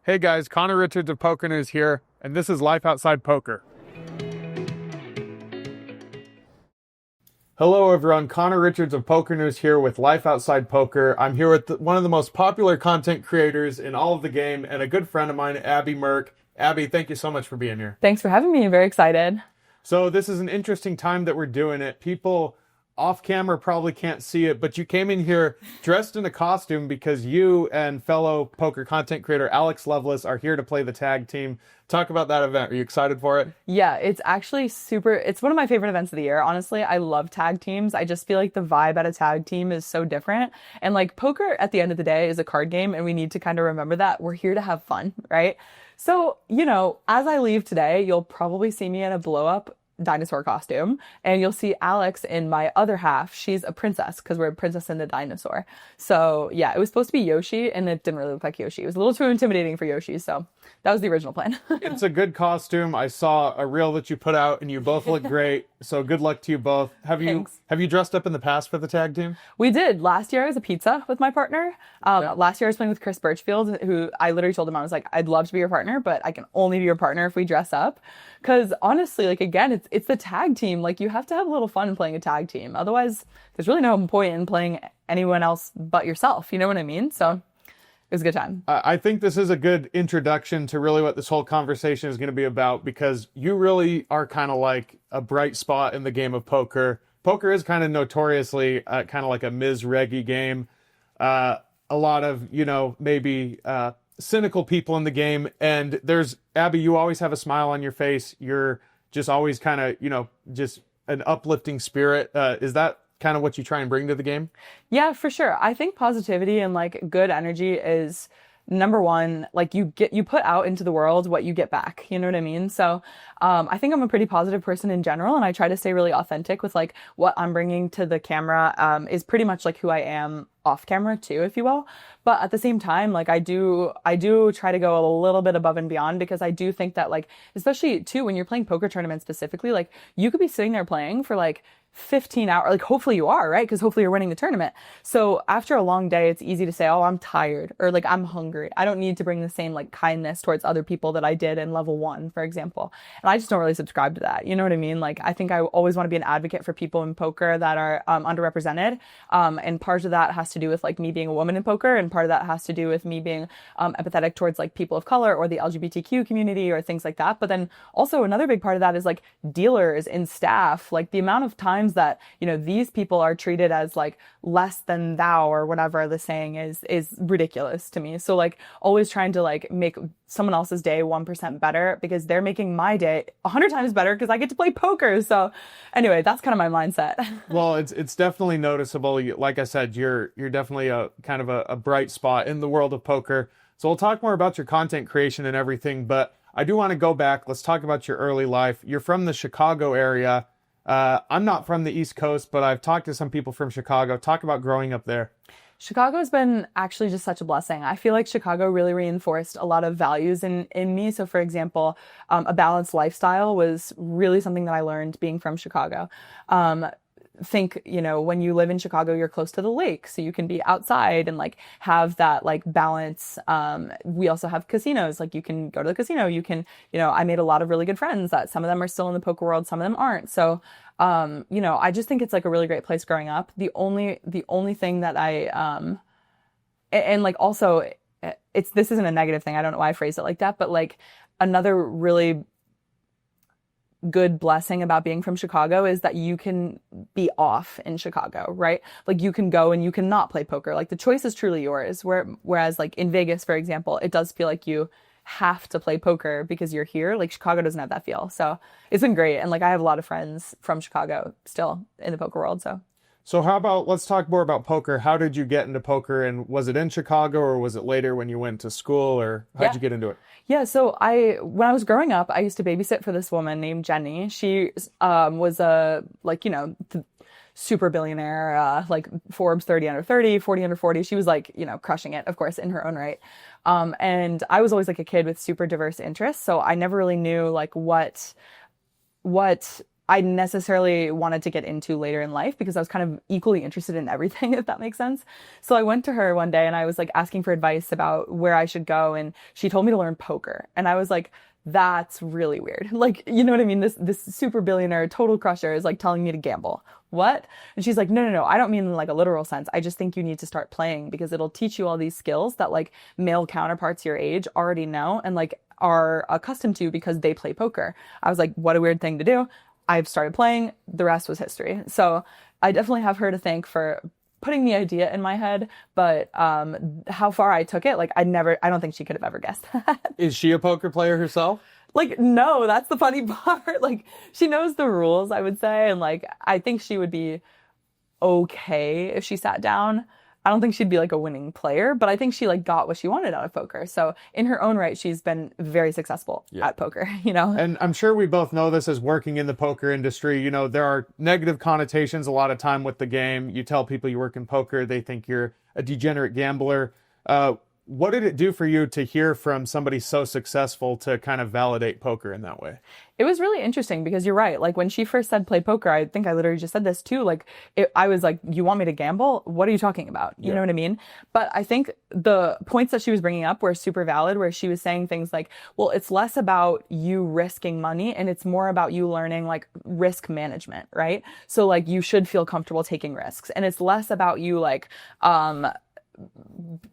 Hey guys, Connor Richards of PokerNews here, and this is Life Outside Poker. Hello everyone, Connor Richards of PokerNews here with Life Outside Poker. I'm here with one of the most popular content creators in all of the game and a good friend of mine, Abby Merk. Abby, thank you so much for being here. Thanks for having me. I'm very excited. So this is an interesting time that we're doing it. People off camera probably can't see it, but you came in here dressed in a costume because you and fellow poker content creator Alex Lovelace are here to play the tag team. Talk about that event. Are you excited for it? Yeah, it's actually it's one of my favorite events of the year. Honestly, I love tag teams. I just feel like the vibe at a tag team is so different. And like poker at the end of the day is a card game, and we need to kind of remember that we're here to have fun, right? So, as I leave today, you'll probably see me in a blow up dinosaur costume, and you'll see Alex in my other half. She's a princess because we're a princess and a dinosaur. So yeah, it was supposed to be Yoshi, and it didn't really look like Yoshi. It was a little too intimidating for Yoshi, so that was the original plan. It's a good costume. I saw a reel that you put out, and you both look great. So good luck to you both. Have you dressed up in the past for the tag team? We did. Last year I was a pizza with my partner. Last year I was playing with Chris Birchfield, who I literally told him, I was like, I'd love to be your partner, but I can only be your partner if we dress up. Because honestly, like, again, it's the tag team. Like, you have to have a little fun playing a tag team. Otherwise, there's really no point in playing anyone else but yourself. You know what I mean? So it was a good time. I think this is a good introduction to really what this whole conversation is going to be about, because you really are kind of like a bright spot in the game of poker. Poker is kind of notoriously kind of like a Ms. Reggie game. A lot of, maybe cynical people in the game. And there's, Abby, you always have a smile on your face. You're just always kind of, just an uplifting spirit. Is that kind of what you try and bring to the game? Yeah, for sure. I think positivity and like good energy is number one. Like you put out into the world what you get back. You know what I mean? So I think I'm a pretty positive person in general, and I try to stay really authentic with like what I'm bringing to the camera is pretty much like who I am off camera too, if you will. But at the same time, like I do try to go a little bit above and beyond, because I do think that, like, especially too when you're playing poker tournaments specifically, like you could be sitting there playing for like 15 hours, like hopefully you are, right? Because hopefully you're winning the tournament. So after a long day, it's easy to say, oh, I'm tired, or like I'm hungry. I don't need to bring the same like kindness towards other people that I did in level 1, for example. And I just don't really subscribe to that. You know what I mean? Like I think I always want to be an advocate for people in poker that are underrepresented. And part of that has to do with like me being a woman in poker, and part of that has to do with me being empathetic towards like people of color or the LGBTQ community or things like that. But then also another big part of that is like dealers and staff, like the amount of times that, these people are treated as like less than thou, or whatever the saying is ridiculous to me. So like always trying to like make someone else's day 1% better, because they're making my day 100 times better because I get to play poker. So anyway, that's kind of my mindset. Well, it's definitely noticeable. Like I said, you're definitely a kind of a bright spot in the world of poker. So we'll talk more about your content creation and everything, but I do want to go back. Let's talk about your early life. You're from the Chicago area. I'm not from the East Coast, but I've talked to some people from Chicago. Talk about growing up there. Chicago has been actually just such a blessing. I feel like Chicago really reinforced a lot of values in me. So for example, a balanced lifestyle was really something that I learned being from Chicago. Think, when you live in Chicago, you're close to the lake, so you can be outside and like have that like balance. We also have casinos, like you can go to the casino, you can, I made a lot of really good friends that some of them are still in the poker world, some of them aren't. So, I just think it's like a really great place growing up. The only thing that and like also this isn't a negative thing. I don't know why I phrased it like that, but like another really good blessing about being from Chicago is that you can be off in Chicago, right? Like you can go and you can not play poker. Like the choice is truly yours. Whereas like in Vegas, for example, it does feel like you have to play poker because you're here. Like Chicago doesn't have that feel. So it's been great. And like I have a lot of friends from Chicago still in the poker world. So how about, let's talk more about poker. How did you get into poker, and was it in Chicago or was it later when you went to school, or how'd you get into it? Yeah, so when I was growing up, I used to babysit for this woman named Jenny. She was a super billionaire, like Forbes 30 under 30, 40 under 40. She was like, crushing it, of course, in her own right. And I was always like a kid with super diverse interests, so I never really knew like what I necessarily wanted to get into later in life because I was kind of equally interested in everything, if that makes sense. So I went to her one day and I was like asking for advice about where I should go. And she told me to learn poker. And I was like, that's really weird. Like, you know what I mean? This super billionaire total crusher is like telling me to gamble. What? And she's like, no, I don't mean in like a literal sense. I just think you need to start playing because it'll teach you all these skills that like male counterparts your age already know and like are accustomed to because they play poker. I was like, what a weird thing to do. I've started playing. The rest was history. So I definitely have her to thank for putting the idea in my head, but how far I took it, like I don't think she could have ever guessed that. Is she a poker player herself? Like, no, that's the funny part. Like, she knows the rules, I would say, and like I think she would be okay if she sat down. I don't think she'd be like a winning player, but I think she like got what she wanted out of poker. So in her own right, she's been very successful at poker, you know? And I'm sure we both know this as working in the poker industry. You know, there are negative connotations a lot of time with the game. You tell people you work in poker, they think you're a degenerate gambler. What did it do for you to hear from somebody so successful to kind of validate poker in that way? It was really interesting because you're right. Like when she first said play poker, I think I literally just said this too. Like I was like, you want me to gamble? What are you talking about? You know what I mean? But I think the points that she was bringing up were super valid, where she was saying things like, well, it's less about you risking money and it's more about you learning like risk management, right? So like you should feel comfortable taking risks, and it's less about you like,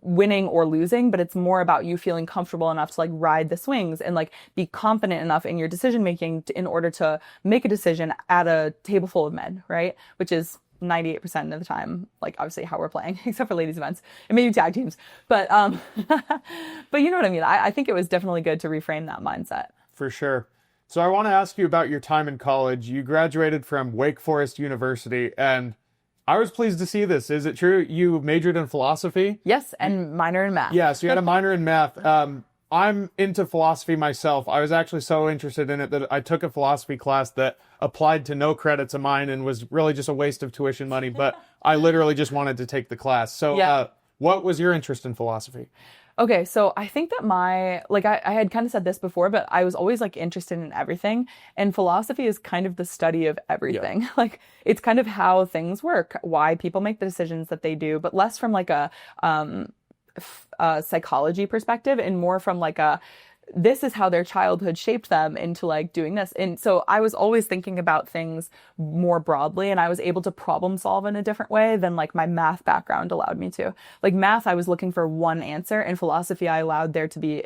winning or losing, but it's more about you feeling comfortable enough to like ride the swings and like be confident enough in your decision making in order to make a decision at a table full of men, right? Which is 98% of the time, like obviously how we're playing, except for ladies events and maybe tag teams. But but you know what I mean? I think it was definitely good to reframe that mindset. For sure. So I want to ask you about your time in college. You graduated from Wake Forest University, and I was pleased to see this. Is it true you majored in philosophy? Yes, and minor in math. Yeah, so you had a minor in math. I'm into philosophy myself. I was actually so interested in it that I took a philosophy class that applied to no credits of mine and was really just a waste of tuition money, but I literally just wanted to take the class. So what was your interest in philosophy? Okay, so I think that I had kind of said this before, but I was always like interested in everything. And philosophy is kind of the study of everything. Yeah. Like it's kind of how things work, why people make the decisions that they do, but less from like a psychology perspective and more from like this is how their childhood shaped them into like doing this. And so I was always thinking about things more broadly, and I was able to problem solve in a different way than like my math background allowed me to. Like math, I was looking for one answer, and philosophy, I allowed there to be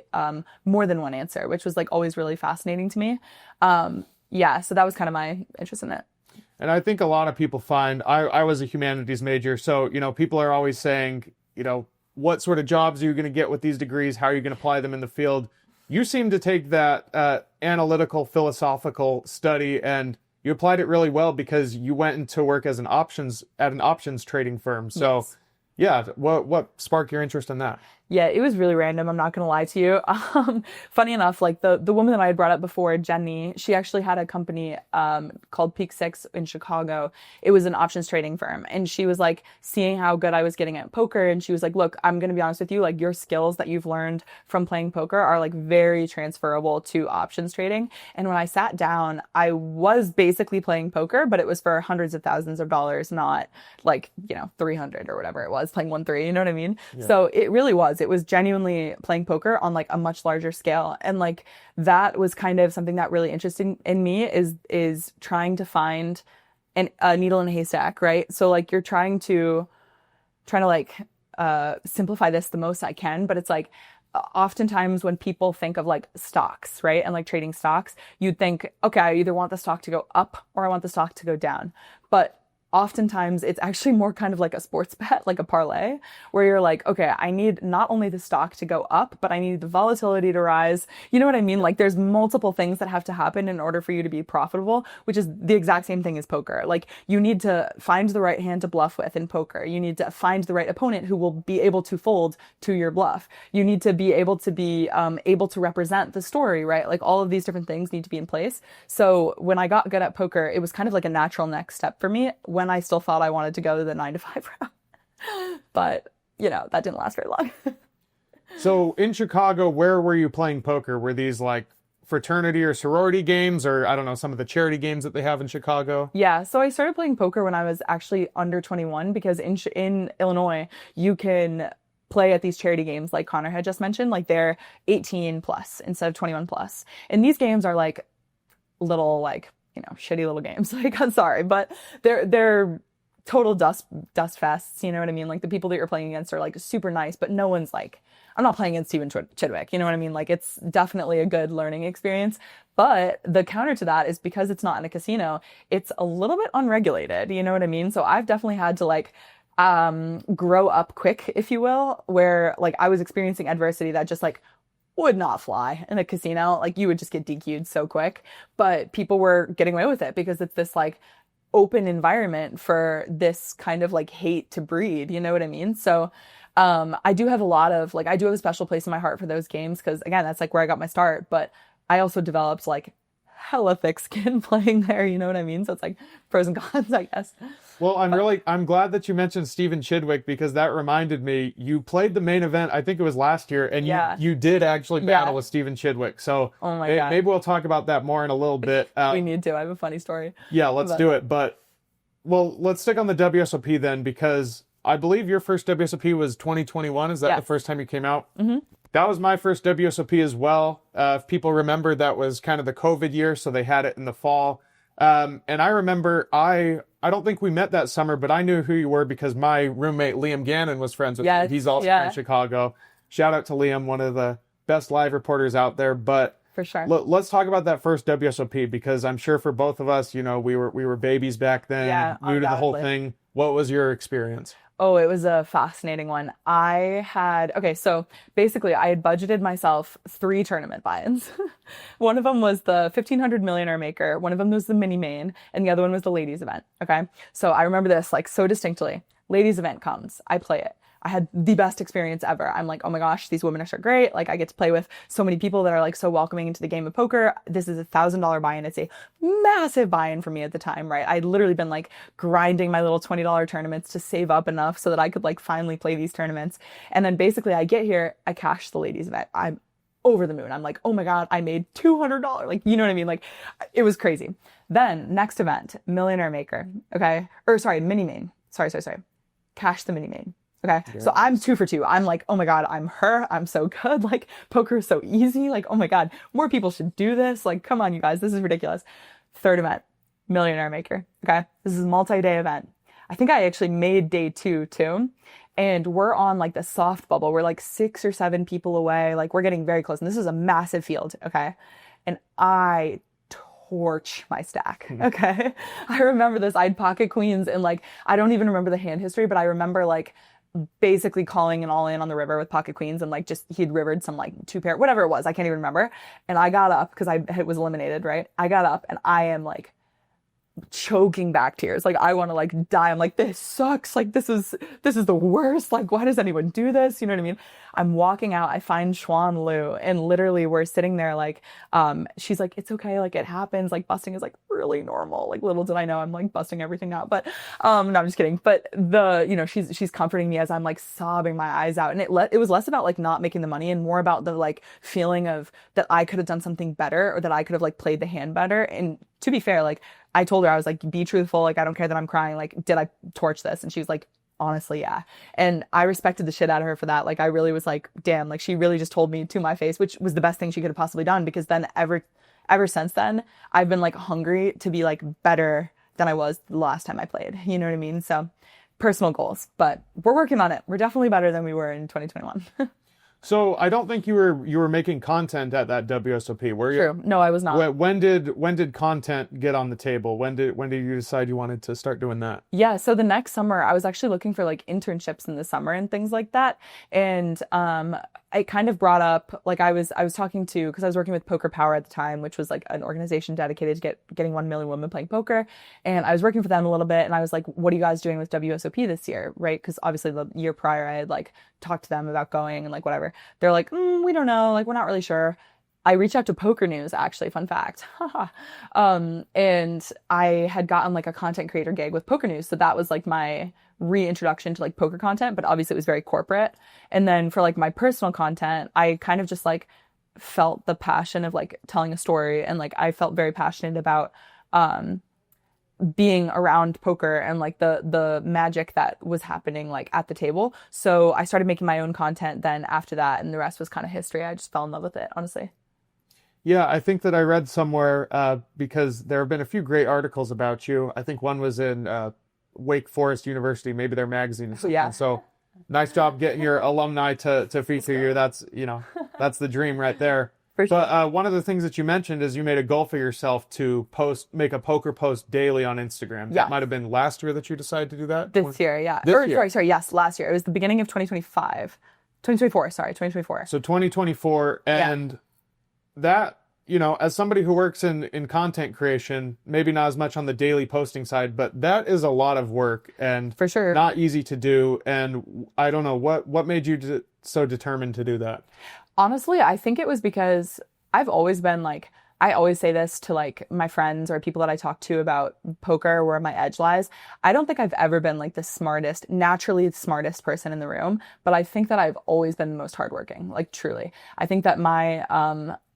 more than one answer, which was like always really fascinating to me. So that was kind of my interest in it. And I think a lot of people find, I was a humanities major, so, you know, people are always saying, you know, what sort of jobs are you going to get with these degrees? How are you going to apply them in the field? You seem to take that analytical, philosophical study and you applied it really well because you went into work as an options trading firm. So, yes. Yeah, what sparked your interest in that? Yeah, it was really random. I'm not going to lie to you. Funny enough, like the woman that I had brought up before, Jenny, she actually had a company called Peak Six in Chicago. It was an options trading firm. And she was like seeing how good I was getting at poker. And she was like, look, I'm going to be honest with you. Like your skills that you've learned from playing poker are like very transferable to options trading. And when I sat down, I was basically playing poker, but it was for hundreds of thousands of dollars, not like, 300 or whatever it was, playing 1-3, you know what I mean? Yeah. So it really was. It was genuinely playing poker on like a much larger scale. And like that was kind of something that really interested in me is trying to find a needle in a haystack, right? So like you're trying to like simplify this the most I can, but it's like oftentimes when people think of like stocks, right? And like trading stocks, you'd think, okay, I either want the stock to go up or I want the stock to go down. But oftentimes it's actually more kind of like a sports bet, like a parlay, where you're like, okay, I need not only the stock to go up, but I need the volatility to rise. You know what I mean? Like there's multiple things that have to happen in order for you to be profitable, which is the exact same thing as poker. Like you need to find the right hand to bluff with in poker. You need to find the right opponent who will be able to fold to your bluff. You need to be able to represent the story, right? Like all of these different things need to be in place. So when I got good at poker, it was kind of like a natural next step for me when I still thought I wanted to go the 9-to-5 route. But, that didn't last very long. So in Chicago, where were you playing poker? Were these like fraternity or sorority games, or I don't know, some of the charity games that they have in Chicago? Yeah, so I started playing poker when I was actually under 21 because in Illinois, you can play at these charity games like Connor had just mentioned, like they're 18 plus instead of 21 plus. And these games are like little like, shitty little games. Like I'm sorry, but they're total dust fests, you know what I mean? Like the people that you're playing against are like super nice, but no one's like, I'm not playing against Stephen Chidwick, you know what I mean? Like it's definitely a good learning experience. But the counter to that is because it's not in a casino, it's a little bit unregulated, you know what I mean? So I've definitely had to like grow up quick, if you will, where like I was experiencing adversity that just like would not fly in a casino. Like you would just get DQ'd so quick, but people were getting away with it because it's this like open environment for this kind of like hate to breed, you know what I mean? So I do have I do have a special place in my heart for those games because again, that's like where I got my start, but I also developed like hella thick skin playing there, you know what I mean? So it's like pros and cons, I guess. Well, I'm glad that you mentioned Stephen Chidwick because that reminded me, you played the main event, I think it was last year, and you did actually battle with Stephen Chidwick. So oh my God. Maybe we'll talk about that more in a little bit. We need to. I have a funny story. Yeah, let's do it. But, well, let's stick on the WSOP then because I believe your first WSOP was 2021. Is that the first time you came out? Mm-hmm. That was my first WSOP as well. If people remember, that was kind of the COVID year, so they had it in the fall. And I remember I don't think we met that summer, but I knew who you were because my roommate Liam Gannon was friends with you. He's also from Chicago. Shout out to Liam, one of the best live reporters out there. But for sure, let's talk about that first WSOP because I'm sure for both of us, we were babies back then, new to the whole thing. What was your experience? Oh, it was a fascinating one. So basically I had budgeted myself 3 tournament buy-ins. One of them was the 1500 Millionaire Maker. One of them was the mini main and the other one was the ladies event. Okay. So I remember this like so distinctly. Ladies event comes, I play it. I had the best experience ever. I'm like, oh my gosh, these women are so great. Like I get to play with so many people that are like so welcoming into the game of poker. This is $1,000 buy-in. It's a massive buy-in for me at the time, right? I'd literally been like grinding my little $20 tournaments to save up enough so that I could like finally play these tournaments. And then basically I get here, I cash the ladies event. I'm over the moon. I'm like, oh my God, I made $200. Like, you know what I mean? Like it was crazy. Then next event, Millionaire Maker. Okay. Or sorry, mini main. Sorry. Cash the mini main. Okay. Yeah. So I'm 2 for 2. I'm like, oh my God, I'm her. I'm so good. Like poker is so easy. Like, oh my God, more people should do this. Like, come on, you guys, this is ridiculous. Third event, Millionaire Maker. Okay. This is a multi-day event. I think I actually made day 2 too. And we're on like the soft bubble. We're like 6 or 7 people away. Like we're getting very close. And this is a massive field. Okay. And I torch my stack. Okay. I remember this. I had pocket queens and like, I don't even remember the hand history, but I remember like basically calling an all in on the river with pocket queens and like just he'd rivered some like 2 pair, whatever it was. I can't even remember. And I got up because I was eliminated, right? I got up and I am like choking back tears. Like I want to like die. I'm like, this sucks. Like this is the worst. Like why does anyone do this? You know what I mean? I'm walking out. I find Xuan Lu and literally we're sitting there like, she's like, it's okay. Like it happens. Like busting is like really normal. Like little did I know I'm like busting everything out. But, no, I'm just kidding. But she's comforting me as I'm like sobbing my eyes out. And it was less about like not making the money and more about the like feeling of that I could have done something better or that I could have like played the hand better. And to be fair, like I told her, I was like, be truthful. Like, I don't care that I'm crying. Like, did I torch this? And she was like, honestly, yeah. And I respected the shit out of her for that. Like, I really was like, damn, like she really just told me to my face, which was the best thing she could have possibly done. Because then ever since then, I've been like hungry to be like better than I was the last time I played. You know what I mean? So personal goals, but we're working on it. We're definitely better than we were in 2021. So I don't think you were making content at that WSOP, were you? True. No, I was not. When did content get on the table? When did you decide you wanted to start doing that? Yeah, so the next summer I was actually looking for like internships in the summer and things like that. And it kind of brought up like I was talking to because I was working with Poker Power at the time, which was like an organization dedicated to getting 1 million women playing poker. And I was working for them a little bit and I was like, what are you guys doing with WSOP this year? Right? Because obviously the year prior I had like talked to them about going and like whatever. They're like, we don't know, like we're not really sure. I reached out to PokerNews, actually, fun fact. And I had gotten like a content creator gig with PokerNews. So that was like my reintroduction to like poker content, but obviously it was very corporate. And then for like my personal content, I kind of just like, felt the passion of like telling a story, and like I felt very passionate about being around poker and like the magic that was happening like at the table. So I started making my own content then after that, and the rest was kind of history. I just fell in love with it, honestly. Yeah, I think that I read somewhere because there have been a few great articles about you. I think one was in Wake Forest University, maybe their magazine or something. Yeah. So nice job getting your alumni to feature you. That's, that's the dream right there. For sure. But one of the things that you mentioned is you made a goal for yourself to make a poker post daily on Instagram. Yeah. That might have been last year that you decided to do that? This year, yeah. This year. Sorry, yes, last year. It was the beginning of 2024, sorry, 2024. So 2024, and that, as somebody who works in content creation, maybe not as much on the daily posting side, but that is a lot of work and For sure. not easy to do. And I don't know, what made you so determined to do that? Honestly, I think it was because I've always been like, I always say this to like my friends or people that I talk to about poker, where my edge lies. I don't think I've ever been like the naturally smartest person in the room, but I think that I've always been the most hardworking, like truly. I think that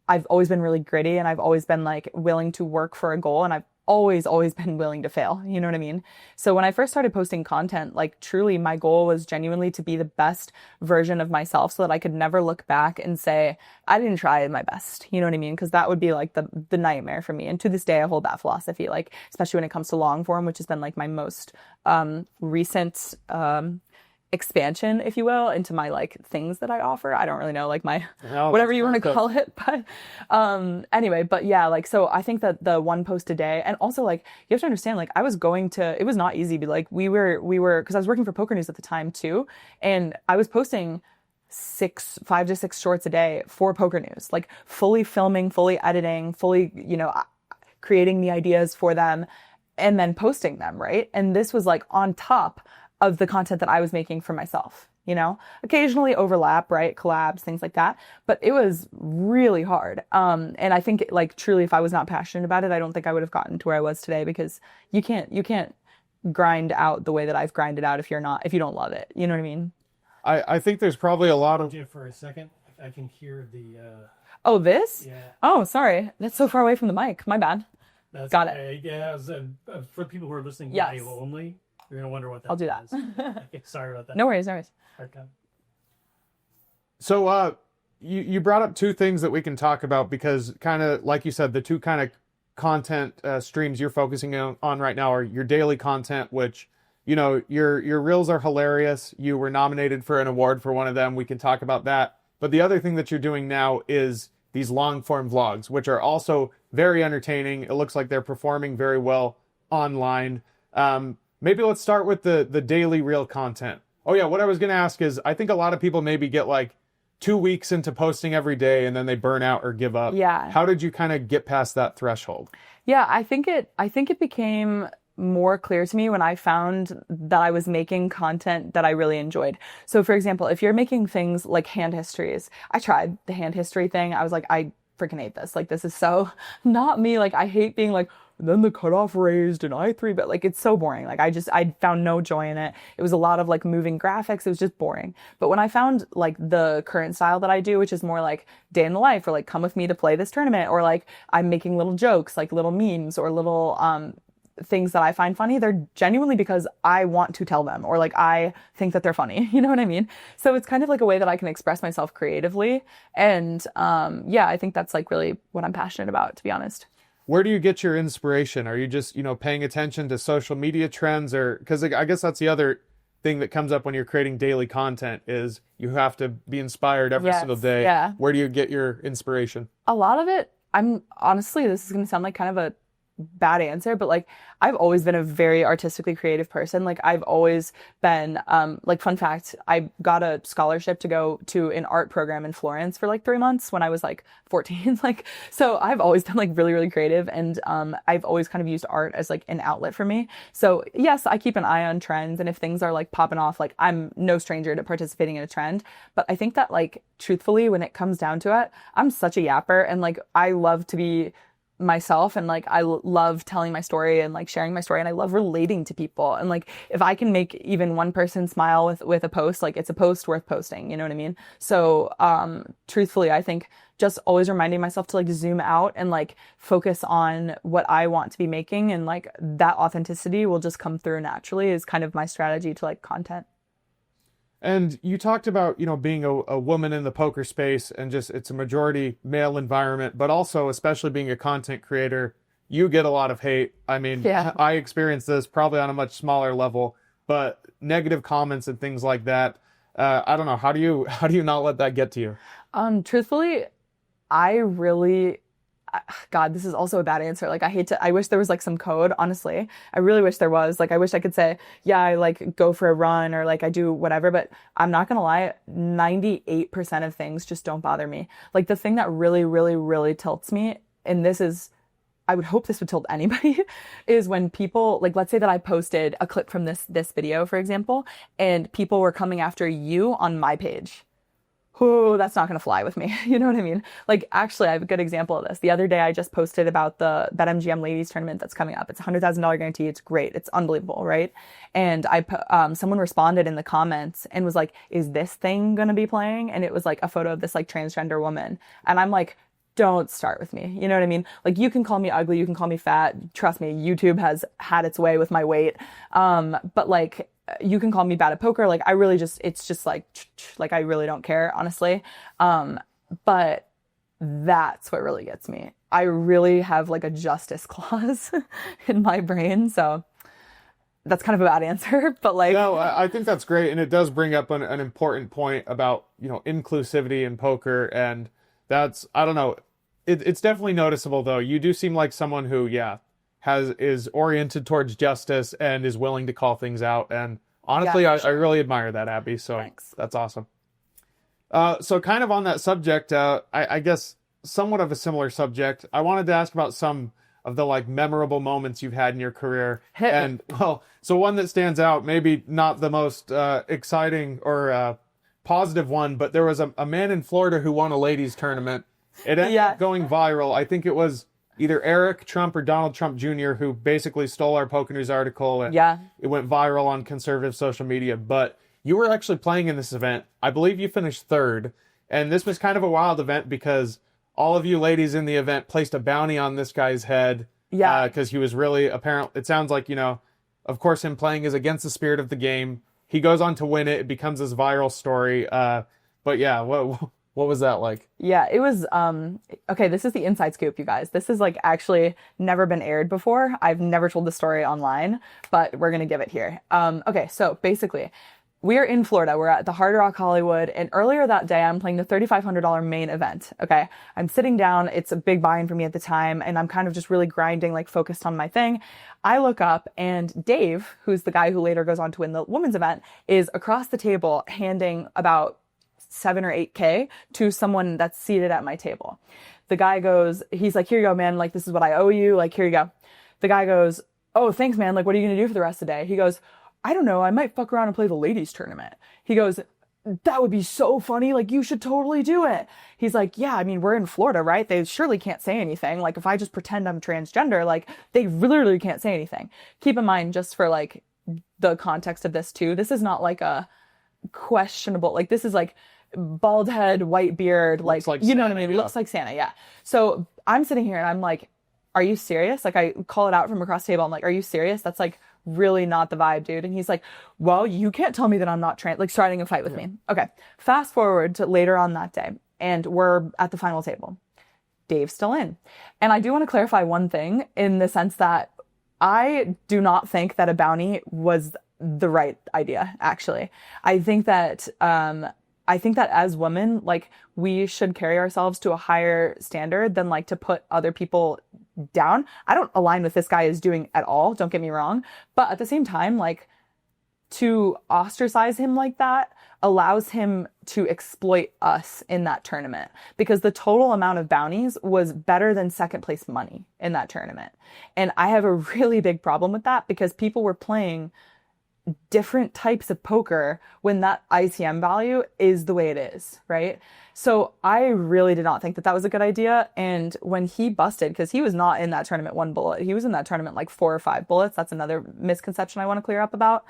I've always been really gritty, and I've always been like willing to work for a goal, and I've always been willing to fail. You know what I mean? So when I first started posting content, like truly my goal was genuinely to be the best version of myself, so that I could never look back and say, I didn't try my best. You know what I mean? Because that would be like the nightmare for me. And to this day, I hold that philosophy, like, especially when it comes to long form, which has been like my most recent expansion, if you will, into my like things that I offer. I don't really know, like my whatever you want to call it, but anyway, but yeah, like, so I think that the one post a day, and also like you have to understand, like it was not easy, but like we were because I was working for PokerNews at the time too, and I was posting 5 to 6 shorts a day for PokerNews, like fully filming, fully editing, fully creating the ideas for them, and then posting them, right? And this was like on top of the content that I was making for myself, occasionally overlap, right? Collabs, things like that. But it was really hard. And I think like truly, if I was not passionate about it, I don't think I would have gotten to where I was today, because you can't grind out the way that I've grinded out if you don't love it. You know what I mean? I think there's probably a lot of... For a second, I can hear the... Oh, this? Yeah. Oh, sorry. That's so far away from the mic. My bad. Got it. Yeah, for people who are listening Yes. audio only, you're going to wonder what that I'll do that. is. Okay, sorry about that. No worries. Okay. So you brought up two things that we can talk about, because kind of like you said, the two kind of content streams you're focusing on right now are your daily content, which your reels are hilarious. You were nominated for an award for one of them. We can talk about that. But the other thing that you're doing now is these long form vlogs, which are also very entertaining. It looks like they're performing very well online. Maybe let's start with the daily reel content. Oh yeah, what I was going to ask is, I think a lot of people maybe get like 2 weeks into posting every day and then they burn out or give up. Yeah. How did you kind of get past that threshold? Yeah, I think it became more clear to me when I found that I was making content that I really enjoyed. So for example, if you're making things like hand histories, I tried the hand history thing. I was like, I freaking hate this. Like, this is so not me. Like, I hate being like, then the cutoff raised and I 3-bet. Like, it's so boring. Like, I found no joy in it. It was a lot of like moving graphics. It was just boring. But when I found like the current style that I do, which is more like day in the life, or like come with me to play this tournament, or like I'm making little jokes, like little memes or little things that I find funny, they're genuinely because I want to tell them, or like I think that they're funny. You know what I mean? So it's kind of like a way that I can express myself creatively. And yeah, I think that's like really what I'm passionate about, to be honest. Where do you get your inspiration? Are you just, paying attention to social media trends? Or because I guess that's the other thing that comes up when you're creating daily content, is you have to be inspired every single day. Yeah. Where do you get your inspiration? A lot of it, I'm honestly, this is going to sound like kind of a bad answer, but like I've always been a very artistically creative person. Like I've always been like, fun fact, I got a scholarship to go to an art program in Florence for like 3 months when I was like 14. Like, so I've always been like really, really creative, and I've always kind of used art as like an outlet for me. So yes, I keep an eye on trends, and if things are like popping off, like I'm no stranger to participating in a trend. But I think that like truthfully, when it comes down to it, I'm such a yapper, and like I love to be myself, and like I love telling my story and like sharing my story, and I love relating to people. And like if I can make even one person smile with a post, like it's a post worth posting, you know what I mean? So truthfully, I think just always reminding myself to like zoom out and like focus on what I want to be making, and like that authenticity will just come through naturally is kind of my strategy to like content. And you talked about, being a woman in the poker space and just it's a majority male environment, but also especially being a content creator, you get a lot of hate. I mean, Yeah. I experienced this probably on a much smaller level, but negative comments and things like that. I don't know. How do you not let that get to you? Truthfully, God, this is also a bad answer. Like I wish there was like some code, honestly. I really wish there was. Like I wish I could say, yeah, I like go for a run or like I do whatever, but I'm not gonna lie, 98% of things just don't bother me. Like the thing that really, really, really tilts me, and I would hope this would tilt anybody, is when people, like let's say that I posted a clip from this video, for example, and people were coming after you on my page. Oh, that's not going to fly with me. You know what I mean? Like, actually, I have a good example of this. The other day, I just posted about the BetMGM ladies tournament that's coming up. It's a $100,000 guarantee. It's great. It's unbelievable, right? And someone responded in the comments and was like, "Is this thing going to be playing?" And it was like a photo of this like transgender woman. And I'm like, don't start with me. You know what I mean? Like, you can call me ugly. You can call me fat. Trust me, YouTube has had its way with my weight. But like, you can call me bad at poker. Like I really it's just like I really don't care, honestly. But that's what really gets me. I really have like a justice clause in my brain. So that's kind of a bad answer, but like. No, I think that's great. And it does bring up an important point about, inclusivity in poker. And that's, I don't know, it's definitely noticeable though. You do seem like someone who, is oriented towards justice and is willing to call things out. And honestly, Yeah, I really admire that, Abby. So thanks. That's awesome. So kind of on that subject, I guess somewhat of a similar subject, I wanted to ask about some of the like memorable moments you've had in your career. And so one that stands out, maybe not the most exciting or positive one, but there was a man in Florida who won a ladies tournament. It ended up going viral. I think it was either Eric Trump or Donald Trump Jr. who basically stole our PokerNews article, and it went viral on conservative social media. But you were actually playing in this event. I believe you finished third, and this was kind of a wild event because all of you ladies in the event placed a bounty on this guy's head. Yeah, because he was really apparent. It sounds like, of course, him playing is against the spirit of the game. He goes on to win it. It becomes this viral story. But yeah, what was that like? Yeah, it was, okay, this is the inside scoop, you guys. This is like actually never been aired before. I've never told the story online, but we're going to give it here. Okay, so basically, we're in Florida. We're at the Hard Rock Hollywood, and earlier that day, I'm playing the $3,500 main event. Okay, I'm sitting down. It's a big buy-in for me at the time, and I'm kind of just really grinding, like focused on my thing. I look up, and Dave, who's the guy who later goes on to win the women's event, is across the table handing about 7 or 8K to someone that's seated at my table. The guy goes, he's like, "Here you go, man. Like, this is what I owe you. Like, here you go." The guy goes, "Oh, thanks, man. Like, what are you going to do for the rest of the day?" He goes, "I don't know. I might fuck around and play the ladies tournament." He goes, "That would be so funny. Like, you should totally do it." He's like, "Yeah, I mean, we're in Florida, right? They surely can't say anything. Like, if I just pretend I'm transgender, like, they literally can't say anything." Keep in mind, just for like the context of this too, this is not like a questionable, like, this is like bald head, white beard, like you know what I mean? Looks like Santa, yeah. So I'm sitting here and I'm like, "Are you serious?" Like, I call it out from across the table. I'm like, "Are you serious? That's like really not the vibe, dude." And he's like, "Well, you can't tell me that I'm not trans," like starting a fight with me. Okay, fast forward to later on that day, and we're at the final table. Dave's still in. And I do want to clarify one thing in the sense that I do not think that a bounty was the right idea, actually. I think that as women, like, we should carry ourselves to a higher standard than like to put other people down. I don't align with this guy is doing at all. Don't get me wrong. But at the same time, like, to ostracize him like that allows him to exploit us in that tournament, because the total amount of bounties was better than second place money in that tournament. And I have a really big problem with that, because people were playing different types of poker when that ICM value is the way it is, right? So I really did not think that that was a good idea. And when he busted, because he was not in that tournament 1 bullet, he was in that tournament like 4 or 5 bullets. That's another misconception I want to clear up about.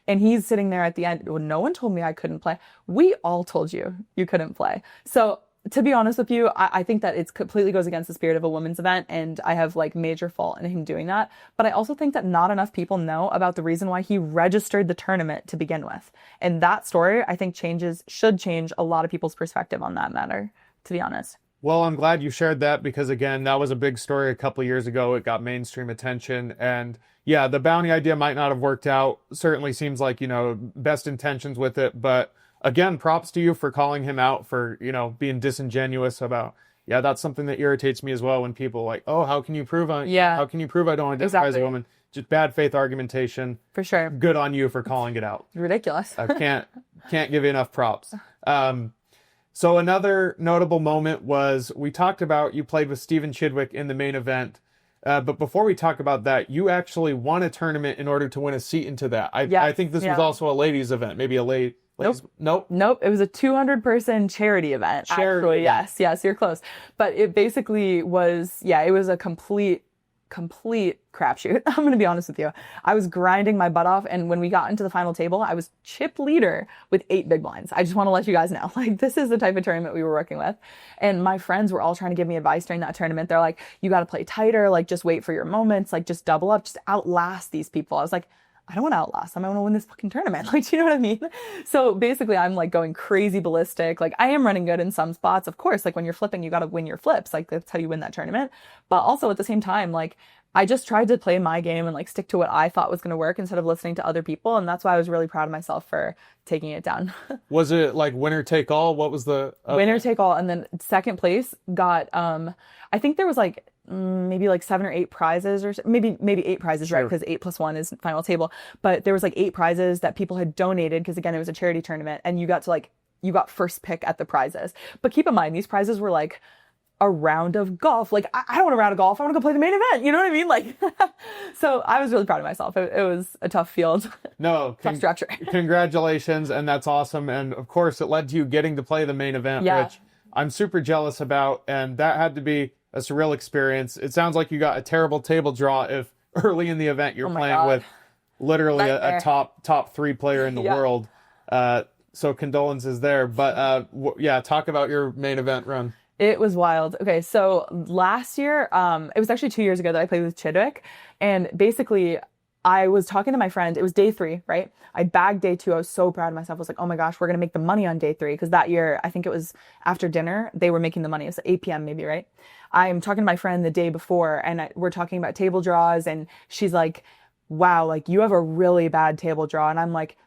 And he's sitting there at the end. Well, no one told me I couldn't play. We all told you you couldn't play. So to be honest with you, I think that it completely goes against the spirit of a women's event, and I have like major fault in him doing that. But I also think that not enough people know about the reason why he registered the tournament to begin with. And that story, I think, should change a lot of people's perspective on that matter, to be honest. Well, I'm glad you shared that because, again, that was a big story a couple of years ago. It got mainstream attention. And yeah, the bounty idea might not have worked out. Certainly seems like, best intentions with it. But again, props to you for calling him out for, being disingenuous about, yeah, that's something that irritates me as well when people are like, oh, how can you prove I don't identify as a woman? Just bad faith argumentation. For sure. Good on you for calling it out. Ridiculous. I can't give you enough props. So another notable moment was we talked about you played with Stephen Chidwick in the main event. But before we talk about that, you actually won a tournament in order to win a seat into that. I think this was also a ladies event, maybe a ladies. Nope. It was a 200-person charity event. Actually, yes, you're close. But it basically was, it was a complete crapshoot. I'm going to be honest with you. I was grinding my butt off. And when we got into the final table, I was chip leader with 8 big blinds. I just want to let you guys know, like, this is the type of tournament we were working with. And my friends were all trying to give me advice during that tournament. They're like, you got to play tighter. Like, just wait for your moments. Like, just double up, just outlast these people. I was like, I don't want to outlast them. I want to win this fucking tournament. Like, do you know what I mean? So basically I'm like going crazy ballistic. Like, I am running good in some spots. Of course, like when you're flipping, you got to win your flips. Like, that's how you win that tournament. But also at the same time, like, I just tried to play my game and like stick to what I thought was going to work instead of listening to other people. And that's why I was really proud of myself for taking it down. Was it like winner take all? What was the winner take all? And then second place got, I think there was like maybe like 7 or 8 prizes, or maybe 8 prizes, sure. Right? Because 8 plus 1 is final table. But there was like 8 prizes that people had donated because, again, it was a charity tournament, and you got first pick at the prizes. But keep in mind, these prizes were like a round of golf. Like, I don't want a round of golf. I want to go play the main event. You know what I mean? Like, so I was really proud of myself. It was a tough field. No, tough structure. Congratulations. And that's awesome. And of course, it led to you getting to play the main event, which I'm super jealous about. And that had to be a surreal experience. It sounds like you got a terrible table draw if early in the event you're playing with literally a top 3 player in the world. So condolences there. But talk about your main event run. It was wild. Okay, so last year, it was actually 2 years ago that I played with Chidwick. And basically, I was talking to my friend. It was day 3, right? I bagged day 2. I was so proud of myself. I was like, oh my gosh, we're going to make the money on day 3. Because that year, I think it was after dinner, they were making the money. It was 8 p.m. maybe, right? I'm talking to my friend the day before, and we're talking about table draws. And she's like, wow, like, you have a really bad table draw. And I'm like,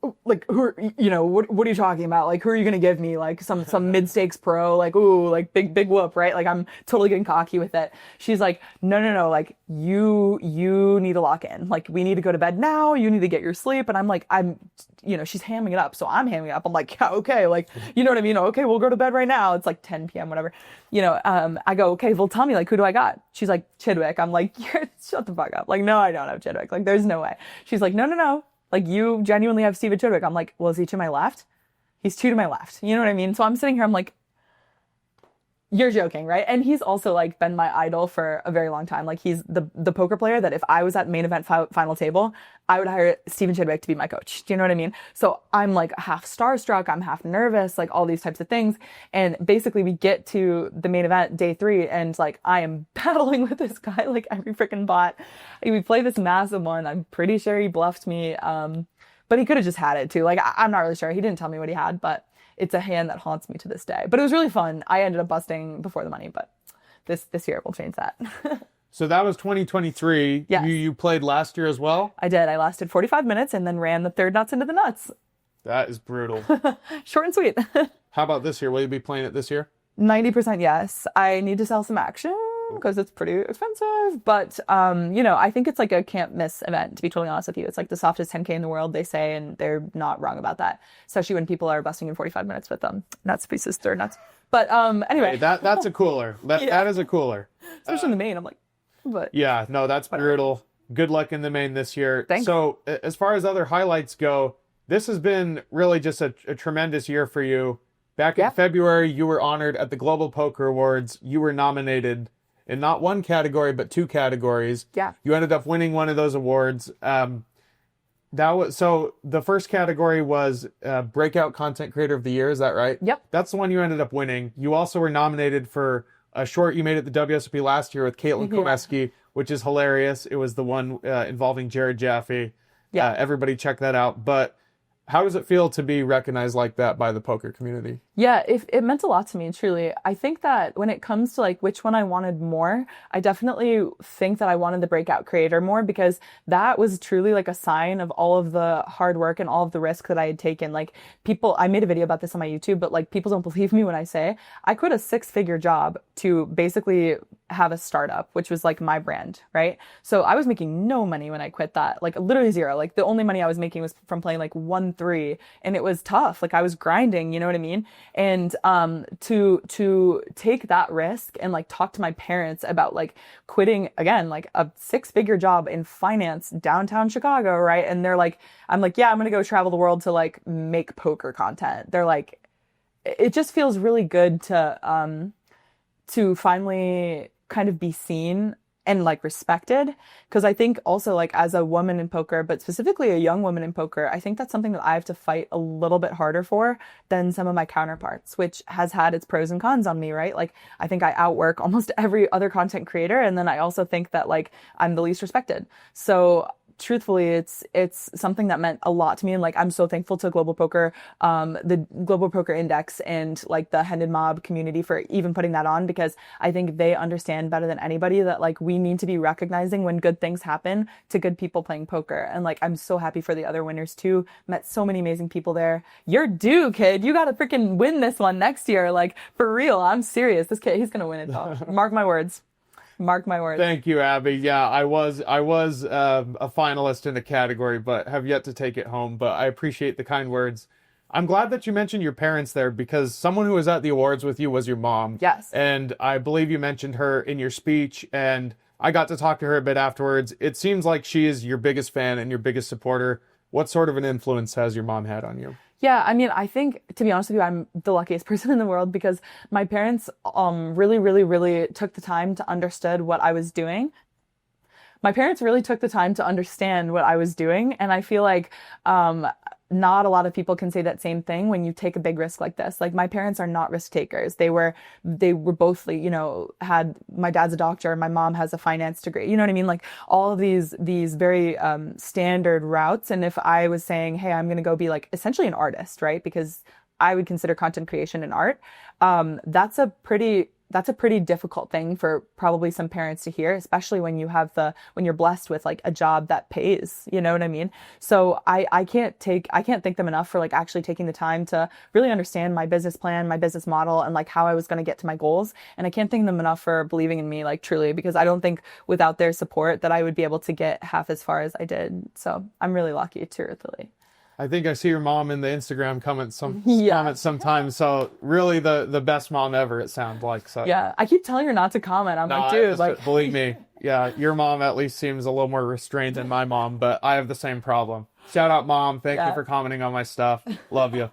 what are you talking about? Like, who are you going to give me? Like some mid-stakes pro, like, ooh, like big whoop, right? Like, I'm totally getting cocky with it. She's like, no. Like, you need to lock in. Like, we need to go to bed now. You need to get your sleep. And I'm like, she's hamming it up. So I'm hamming it up. I'm like, yeah, okay. Like, you know what I mean? Okay, we'll go to bed right now. It's like 10 p.m., whatever. I go, okay, well, tell me, like, who do I got? She's like, Chidwick. I'm like, shut the fuck up. Like, no, I don't have Chidwick. Like, there's no way. She's like, no. Like, you genuinely have Stephen Chidwick. I'm like, well, is he to my left? He's 2 to my left. You know what I mean? So I'm sitting here, I'm like, you're joking, right? And he's also like been my idol for a very long time. Like, he's the poker player that if I was at main event final table, I would hire Stephen Chidwick to be my coach. Do you know what I mean? So I'm like half starstruck, I'm half nervous, like all these types of things. And basically we get to the main event day 3, and like I am battling with this guy like every freaking bot. We play this massive one. I'm pretty sure he bluffed me. But he could have just had it too. Like, I'm not really sure. He didn't tell me what he had, but it's a hand that haunts me to this day. But it was really fun. I ended up busting before the money, but this year will change that. So that was 2023. Yes. You played last year as well? I did. I lasted 45 minutes and then ran the 3rd nuts into the nuts. That is brutal. Short and sweet. How about this year? Will you be playing it this year? 90% yes. I need to sell some action because it's pretty expensive. But, I think it's like a can't miss event, to be totally honest with you. It's like the softest 10K in the world, they say, and they're not wrong about that. Especially when people are busting in 45 minutes with nuts pieces, 3rd nuts. But anyway. Hey, that's a cooler. That is a cooler. Especially in the main, I'm like, but. Yeah, no, that's brutal. Good luck in the main this year. Thanks. So as far as other highlights go, this has been really just a tremendous year for you. Back in February, you were honored at the Global Poker Awards. You were nominated in not one category, but 2 categories. Yeah. You ended up winning one of those awards. So the first category was Breakout Content Creator of the Year. Is that right? Yep. That's the one you ended up winning. You also were nominated for a short you made at the WSOP last year with Caitlin Komeski, which is hilarious. It was the one involving Jared Jaffe. Yeah. Everybody check that out. But how does it feel to be recognized like that by the poker community? Yeah, it meant a lot to me, truly. I think that when it comes to like which one I wanted more, I definitely think that I wanted the breakout creator more, because that was truly like a sign of all of the hard work and all of the risk that I had taken. Like I made a video about this on my YouTube, but like people don't believe me when I say I quit a 6-figure job to basically have a startup, which was like my brand, right? So I was making no money when I quit that, like literally zero. Like the only money I was making was from playing like 1-3, and it was tough. Like I was grinding, you know what I mean? And to take that risk and like talk to my parents about like quitting again, like a 6-figure job in finance downtown Chicago, right? And they're like, I'm like, yeah, I'm gonna go travel the world to like make poker content. They're like, it just feels really good to finally kind of be seen and like respected. Because I think also like as a woman in poker, but specifically a young woman in poker, I think that's something that I have to fight a little bit harder for than some of my counterparts, which has had its pros and cons on me, right? Like I think I outwork almost every other content creator. And then I also think that like I'm the least respected. So truthfully, it's something that meant a lot to me. And like, I'm so thankful to Global Poker, the Global Poker Index and like the Hendon Mob community for even putting that on, because I think they understand better than anybody that like we need to be recognizing when good things happen to good people playing poker. And like, I'm so happy for the other winners too. Met so many amazing people there. You're due, kid. You got to freaking win this one next year. Like for real. I'm serious. This kid, he's going to win it all. Mark my words. Mark my words. Thank you, Abby. Yeah, I was a finalist in the category, but have yet to take it home. But I appreciate the kind words. I'm glad that you mentioned your parents there, because someone who was at the awards with you was your mom. Yes. And I believe you mentioned her in your speech, and I got to talk to her a bit afterwards. It seems like she is your biggest fan and your biggest supporter. What sort of an influence has your mom had on you? Yeah, I mean, I think, to be honest with you, I'm the luckiest person in the world, because my parents really, really, really took the time to understand what I was doing. My parents really took the time to understand what I was doing, and I feel like not a lot of people can say that same thing when you take a big risk like this. Like my parents are not risk takers. They were both, you know, my dad's a doctor, my mom has a finance degree. You know what I mean? Like all of these very standard routes. And if I was saying, hey, I'm going to go be like essentially an artist, right? Because I would consider content creation an art. That's a pretty difficult thing for probably some parents to hear, especially when you're blessed with like a job that pays, you know what I mean? So I can't thank them enough for like actually taking the time to really understand my business plan, my business model, and like how I was going to get to my goals. And I can't thank them enough for believing in me, like truly, because I don't think without their support that I would be able to get half as far as I did. So I'm really lucky, truthfully. I think I see your mom in the Instagram comments sometimes. So really the best mom ever, it sounds like. So yeah, I keep telling her not to comment. I'm like, dude, like believe me. Yeah, your mom at least seems a little more restrained than my mom, but I have the same problem. Shout out, Mom. Thank you for commenting on my stuff. Love you.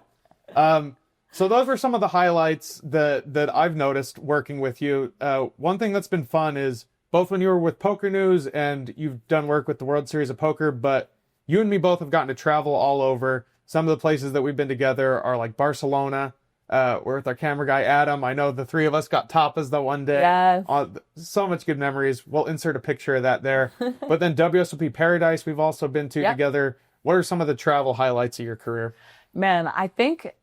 So those were some of the highlights that I've noticed working with you. One thing that's been fun is both when you were with PokerNews and you've done work with the World Series of Poker, but you and me both have gotten to travel all over. Some of the places that we've been together are like Barcelona. We're with our camera guy, Adam. I know the three of us got tapas the one day. Yes. So much good memories. We'll insert a picture of that there. But then WSOP Paradise we've also been to together. What are some of the travel highlights of your career? Man, I think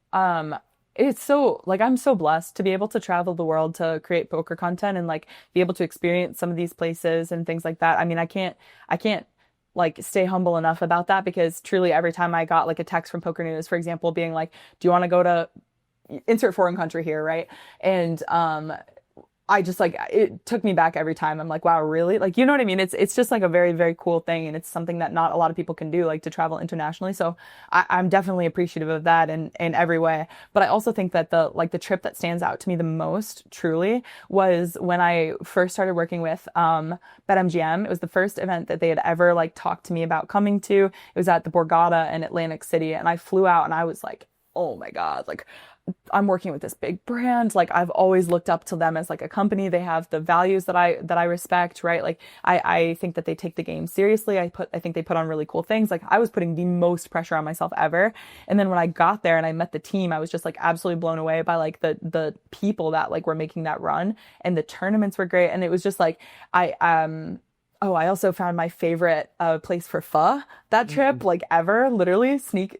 it's so, like, I'm so blessed to be able to travel the world to create poker content and like be able to experience some of these places and things like that. I mean, I can't like stay humble enough about that, because truly every time I got like a text from PokerNews, for example, being like, do you want to go to insert foreign country here, right? And I just like, it took me back every time. I'm like, wow, really? Like, you know what I mean? It's just like a very, very cool thing. And it's something that not a lot of people can do, like to travel internationally. So I'm definitely appreciative of that in every way. But I also think that the trip that stands out to me the most truly was when I first started working with, BetMGM. It was the first event that they had ever like talked to me about coming to. It was at the Borgata in Atlantic City. And I flew out and I was like, oh my God, like I'm working with this big brand. Like I've always looked up to them as like a company. They have the values that I respect, right? Like I think that they take the game seriously. I think they put on really cool things. Like I was putting the most pressure on myself ever. And then when I got there and I met the team, I was just like absolutely blown away by like the people that like were making that run, and the tournaments were great. And it was just like oh, I also found my favorite place for pho that trip, like ever. Literally sneak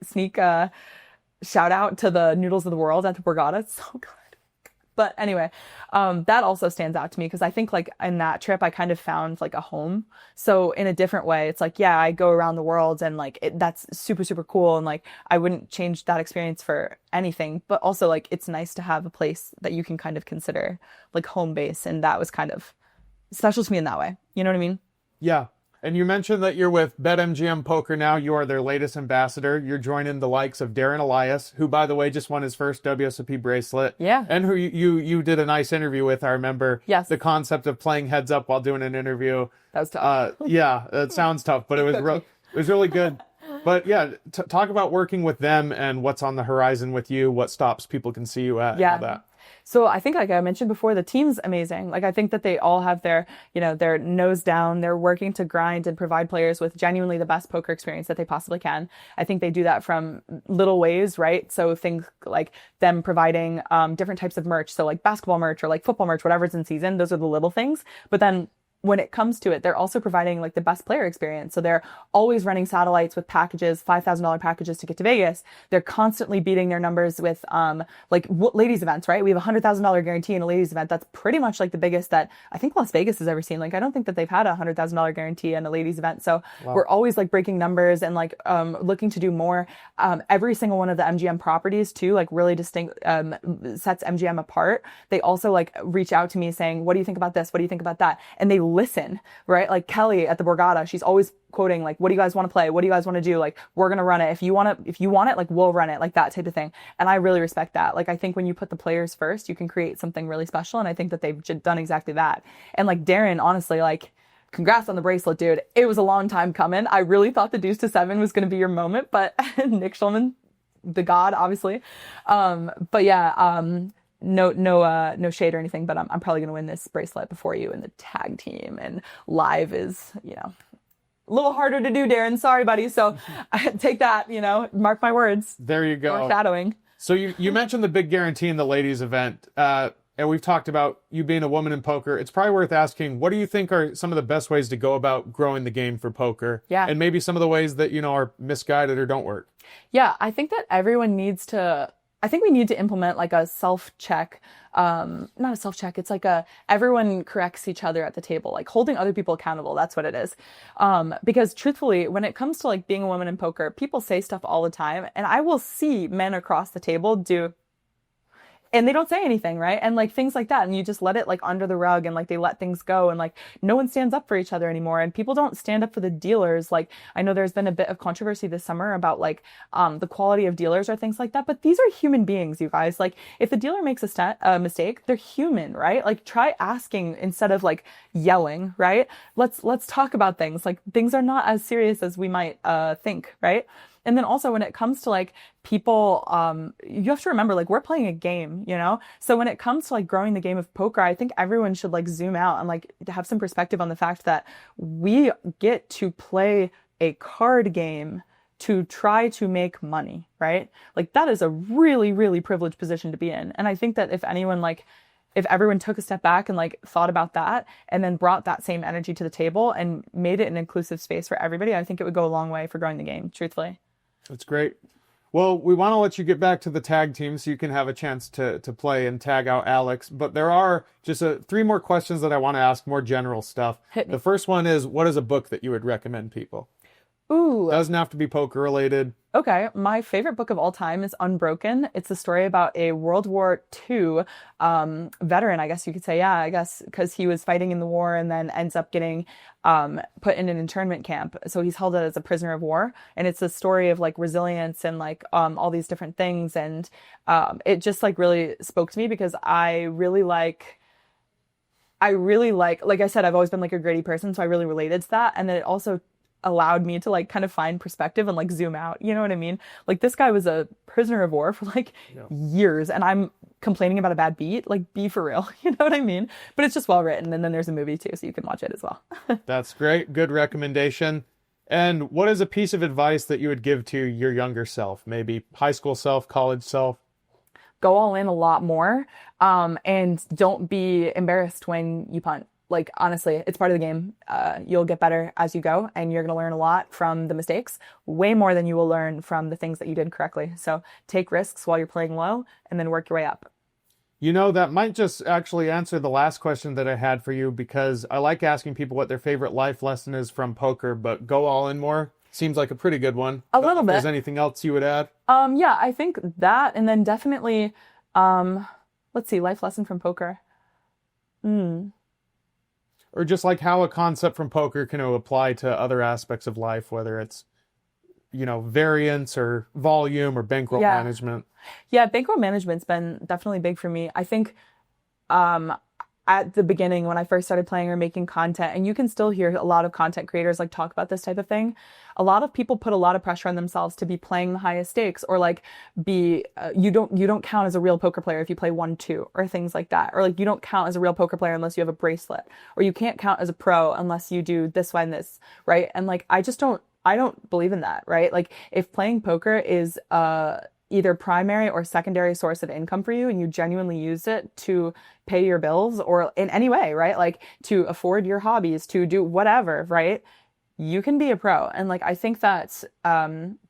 shout out to the Noodles of the World at the Borgata. It's so good. But anyway, that also stands out to me because I think like in that trip, I kind of found like a home. So in a different way, it's like, yeah, I go around the world and like that's super, super cool. And like, I wouldn't change that experience for anything, but also like, it's nice to have a place that you can kind of consider like home base. And that was kind of special to me in that way. You know what I mean? Yeah. And you mentioned that you're with BetMGM Poker now. You are their latest ambassador. You're joining the likes of Darren Elias, who, by the way, just won his first WSOP bracelet. Yeah. And who you did a nice interview with. I remember Yes. the concept of playing heads up while doing an interview. That was tough. Yeah, it sounds tough, but it was really good. But yeah, talk about working with them and what's on the horizon with you, what stops people can see you at, Yeah. all that. So I think, like I mentioned before, the team's amazing. Like I think that they all have their, their nose down. They're working to grind and provide players with genuinely the best poker experience that they possibly can. I think they do that from little ways, right? So things like them providing different types of merch. So like basketball merch or like football merch, whatever's in season. Those are the little things. But then when it comes to it, they're also providing like the best player experience. So they're always running satellites with packages, $5,000 packages to get to Vegas. They're constantly beating their numbers with ladies events, right? We have a $100,000 guarantee in a ladies event. That's pretty much like the biggest that I think Las Vegas has ever seen. Like I don't think that they've had a $100,000 guarantee in a ladies event. So We're always like breaking numbers and like looking to do more. Every single one of the MGM properties too, like really distinct sets MGM apart. They also like reach out to me saying, what do you think about this? What do you think about that? And they listen, right? Like Kelly at the Borgata, she's always quoting like, what do you guys want to play? What do you guys want to do? Like, we're going to run it. If you want it, like we'll run it, like that type of thing. And I really respect that. Like, I think when you put the players first, you can create something really special. And I think that they've done exactly that. And like Darren, honestly, like, congrats on the bracelet, dude. It was a long time coming. I really thought the deuce to seven was going to be your moment, but Nick Schulman, the god, obviously. But yeah, no shade or anything, but I'm probably going to win this bracelet before you in the tag team, and live is, a little harder to do, Darren. Sorry, buddy. So take that, mark my words. There you go. Foreshadowing. So you mentioned the big guarantee in the ladies event, and we've talked about you being a woman in poker. It's probably worth asking, what do you think are some of the best ways to go about growing the game for poker? Yeah. And maybe some of the ways that, are misguided or don't work. Yeah, I think that we need to implement like a self-check, not a self-check. It's like everyone corrects each other at the table, like holding other people accountable. That's what it is. Because truthfully, when it comes to like being a woman in poker, people say stuff all the time, and I will see men across the table do, and they don't say anything, right? And like things like that. And you just let it like under the rug, and like they let things go, and like no one stands up for each other anymore. And people don't stand up for the dealers. Like I know there's been a bit of controversy this summer about like the quality of dealers or things like that. But these are human beings, you guys. Like if the dealer makes a mistake, they're human, right? Like try asking instead of like yelling, right? Let's talk about things. Like things are not as serious as we might think, right? And then also when it comes to like people, you have to remember, like we're playing a game, So when it comes to like growing the game of poker, I think everyone should like zoom out and like have some perspective on the fact that we get to play a card game to try to make money, right? Like that is a really, really privileged position to be in. And I think that if everyone took a step back and like thought about that and then brought that same energy to the table and made it an inclusive space for everybody, I think it would go a long way for growing the game, truthfully. That's great. Well, we want to let you get back to the tag team so you can have a chance to play and tag out Alex. But there are just 3 more questions that I want to ask, more general stuff. Hit me. The first one is, what is a book that you would recommend people? Ooh. Doesn't have to be poker related. Okay, my favorite book of all time is Unbroken. It's a story about a World War II veteran, I guess you could say. Yeah, I guess because he was fighting in the war and then ends up getting put in an internment camp. So he's held as a prisoner of war. And it's a story of like resilience and like all these different things. And it just like really spoke to me because I really like, like I said, I've always been like a gritty person. So I really related to that. And then it also allowed me to like kind of find perspective and like zoom out. You know what I mean? Like this guy was a prisoner of war for like years and I'm complaining about a bad beat. Like be for real. You know what I mean? But it's just well written. And then there's a movie too, so you can watch it as well. That's great. Good recommendation. And what is a piece of advice that you would give to your younger self? Maybe high school self, college self? Go all in a lot more. And don't be embarrassed when you punt. Like, honestly, it's part of the game. You'll get better as you go, and you're going to learn a lot from the mistakes, way more than you will learn from the things that you did correctly. So take risks while you're playing low, and then work your way up. You know, that might just actually answer the last question that I had for you, because I like asking people what their favorite life lesson is from poker, but go all in more seems like a pretty good one. A little bit. Is there anything else you would add? Yeah, I think that, and then definitely, let's see, life lesson from poker. Or just like how a concept from poker can apply to other aspects of life, whether it's, you know, variance or volume or bankroll management. Yeah, bankroll management's been definitely big for me. I think at the beginning when I first started playing or making content, and you can still hear a lot of content creators like talk about this type of thing. A lot of people put a lot of pressure on themselves to be playing the highest stakes, or like be you don't count as a real poker player if you play 1-2 or things like that, or like you don't count as a real poker player unless you have a bracelet, or you can't count as a pro unless you do this one this, right? And like I don't believe in that, right? Like if playing poker is either primary or secondary source of income for you and you genuinely use it to pay your bills or in any way, right? Like to afford your hobbies, to do whatever, right? You can be a pro. And like, I think that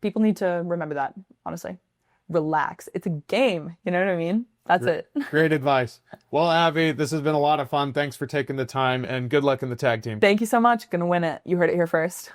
people need to remember that, honestly. Relax. It's a game. You know what I mean? That's it. Great advice. Well, Abby, this has been a lot of fun. Thanks for taking the time and good luck in the tag team. Thank you so much. Gonna win it. You heard it here first.